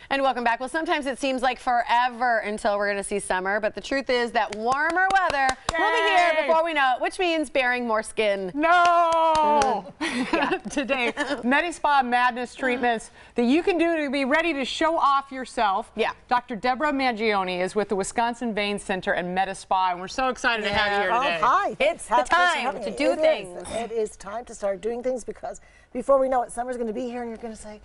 And welcome back. Well, sometimes it seems like forever until we're going to see summer, but the truth is that warmer weather will be here before we know it, which means bearing more skin. No! Today, MediSpa Madness treatments that you can do to be ready to show off yourself. Yeah. Dr. Deborah Manjoney is with the Wisconsin Vein Center and MediSpa, and we're so excited to have you here today. Oh, hi. It's the time to do things. It is time to start doing things because before we know it, summer's going to be here and you're going to say,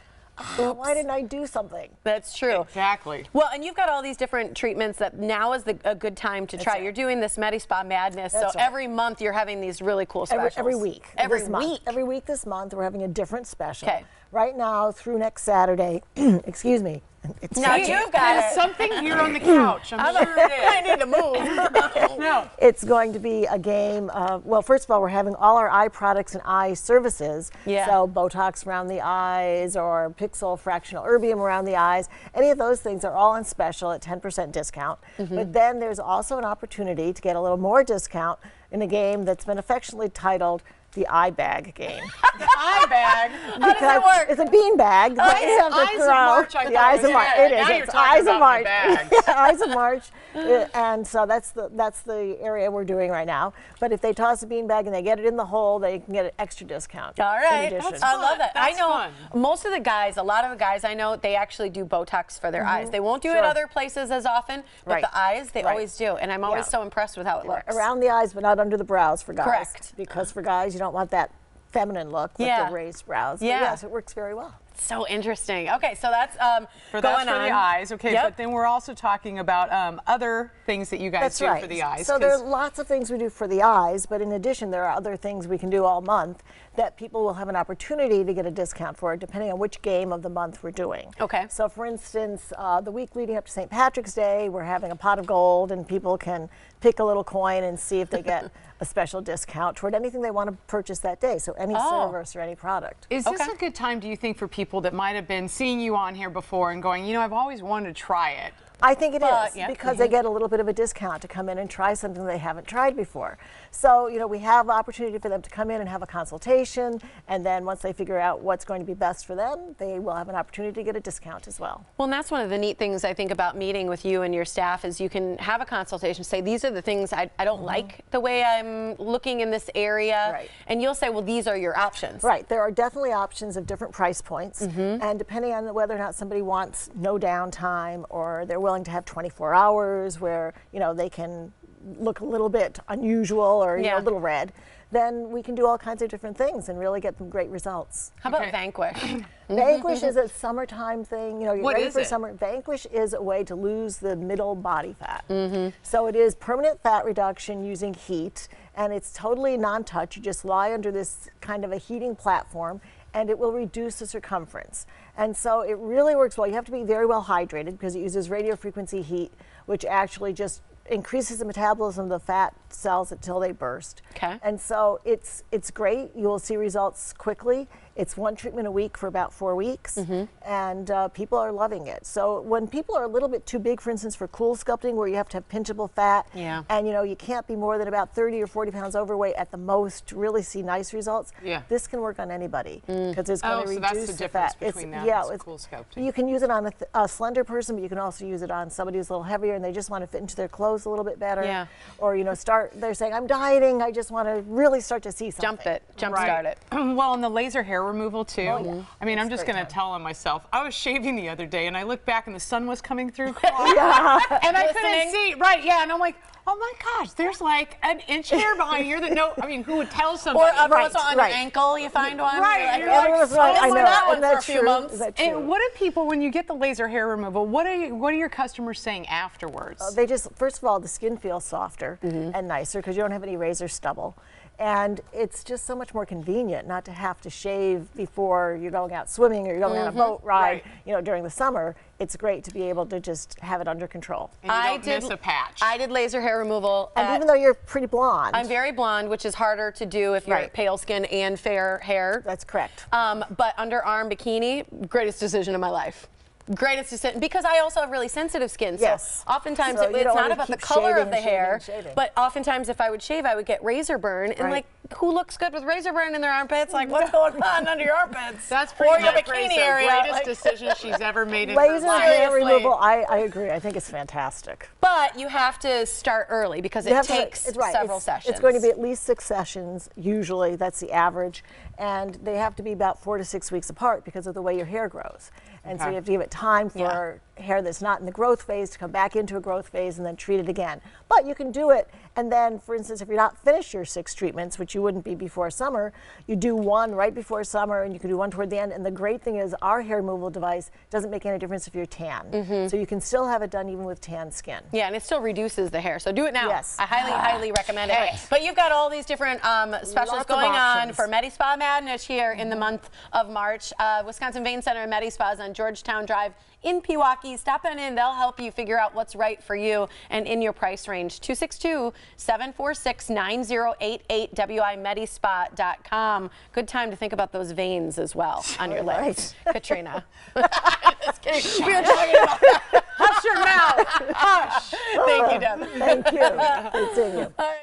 oh, why didn't I do something? That's true. Exactly. Well, and you've got all these different treatments that now is a good time to try. right. You're doing this MediSpa Madness, That's so right. every month you're having these really cool specials. Every week. Every month. week. Every week this month, we're having a different special. Okay. Right now, through next Saturday, excuse me. It's Now you've got There's it. something here on the couch. I'm sure it is. I need to move. No. It's going to be a game of, well, first of all, we're having all our eye products and eye services. Yeah. So Botox around the eyes or Pixel fractional erbium around the eyes. Any of those things are all on special at 10% discount. But then there's also an opportunity to get a little more discount in a game that's been affectionately titled the eye bag game. Eye bag. How does it work? It's a bean bag that you have to Eyes of throw. March, I The thought eyes it of was. March. Yeah, It is. now you're It's talking eyes of about my March. bags. Yeah, eyes of March. And so that's the area we're doing right now. But if they toss a bean bag and they get it in the hole, they can get an extra discount. All right. In addition. I love that. That's I know fun. most of the guys, a lot of the guys I know, they actually do Botox for their eyes. They won't do it Sure. other places as often, but Right. the eyes, they Right. always do. And I'm always Yeah. so impressed with how it looks. Around the eyes, but not under the brows for guys. Correct. Because for guys, you don't want that feminine look with Yeah. the raised brows. But Yeah. yes, it works very well. So interesting. Okay, so that's going For on. the eyes, okay, Yep. but then we're also talking about other things that you guys That's do right. for the eyes. So there are 'cause lots of things we do for the eyes, but in addition, there are other things we can do all month that people will have an opportunity to get a discount for, depending on which game of the month we're doing. Okay. So for instance, the week leading up to St. Patrick's Day, we're having a pot of gold, and people can pick a little coin and see if they get a special discount toward anything they want to purchase that day. So any service or any product. Is this a good time, do you think, for people that might have been seeing you on here before and going, you know, I've always wanted to try it? I think it is yeah. because they get a little bit of a discount to come in and try something they haven't tried before. So, you know, we have opportunity for them to come in and have a consultation, and then once they figure out what's going to be best for them, they will have an opportunity to get a discount as well. Well, and that's one of the neat things I think about meeting with you and your staff is you can have a consultation, say these are the things I don't like the way I'm looking in this area. Right. And you'll say, well, these are your options. Right, there are definitely options of different price points, and depending on whether or not somebody wants no downtime or they're willing to have 24 hours where, you know, they can look a little bit unusual or you know, a little red, then we can do all kinds of different things and really get them great results. How about Vanquish? Vanquish is a summertime thing. You know, you're What ready is for it? summer. Vanquish is a way to lose the middle body fat. So it is permanent fat reduction using heat, and it's totally non-touch. You just lie under this kind of a heating platform, and it will reduce the circumference. And so it really works well. You have to be very well hydrated because it uses radio frequency heat, which actually just increases the metabolism of the fat cells until they burst. Okay. And so it's great. You will see results quickly. It's one treatment a week for about 4 weeks, and people are loving it. So when people are a little bit too big, for instance, for cool sculpting, where you have to have pinchable fat, and you know you can't be more than about 30 or 40 pounds overweight at the most to really see nice results. This can work on anybody because it's going to so that's reduce the the difference fat. between that yeah, and it's cool sculpting. You can use it on a slender person, but you can also use it on somebody who's a little heavier and they just want to fit into their clothes a little bit better. Yeah. Or you know, they're saying I'm dieting. I just want to really start to see something. Jump start it. Well, and the laser hair removal too. yeah. I mean, I'm just great going to fun. tell on myself. I was shaving the other day and I looked back and the sun was coming through. And I couldn't see. Right, yeah. And I'm like, oh my gosh, there's like an inch hair behind here that I mean, who would tell somebody? Or Right, on right. your ankle, you find one. Right, You're you're like, like, oh, right, I I know. that one Isn't for a that few true? months. Is that true? And what do people, when you get the laser hair removal, what are your customers saying afterwards? They just, first of all, the skin feels softer and nicer because you don't have any razor stubble. And it's just so much more convenient not to have to shave before you're going out swimming or you're going on a boat ride, you know, during the summer. It's great to be able to just have it under control. And you don't miss a patch. I did laser hair removal. And even though you're pretty blonde. I'm very blonde, which is harder to do if you're Right. pale skin and fair hair. That's correct. But underarm bikini, greatest decision of my life. Greatest decision, because I also have really sensitive skin. Yes. So oftentimes So you it's don't not wanna about the keep color shaving of the and shaving hair, and shaving. but oftentimes if I would shave, I would get razor burn, and Right. like who looks good with razor burn in their armpits? Like, what's going on under your armpits? That's or pretty your much bikini the area. greatest Like, decision she's ever made in her Laser life. hair Seriously. removal, I agree. I think it's fantastic. but you have to start early because You it have to- takes it's right. several It's- sessions. It's going to be at least 6 sessions, usually. That's the average. And they have to be about 4 to 6 weeks apart because of the way your hair grows. And so Okay. you have to give it time for hair that's not in the growth phase to come back into a growth phase and then treat it again. But you can do it, and then, for instance, if you're not finished your 6 treatments, which you wouldn't be before summer, you do one right before summer, and you can do one toward the end. And the great thing is our hair removal device doesn't make any difference if you're tan. So you can still have it done even with tan skin. Yeah, and it still reduces the hair. So do it now. Yes. I highly recommend it. Okay. But you've got all these different specials Lots of going on options. for MediSpa Madness here in the month of March. Wisconsin Vein Center and MediSpa is on Georgetown Drive in Pewaukee. Stop on in. They'll help you figure out what's right for you and in your price range. 262-746-9088, WIMedispa.com. Good time to think about those veins as well on your legs. Katrina. Just kidding. We were talking about that. Hush your mouth. Hush. Thank you, Deb. Thank you. Continue. All right.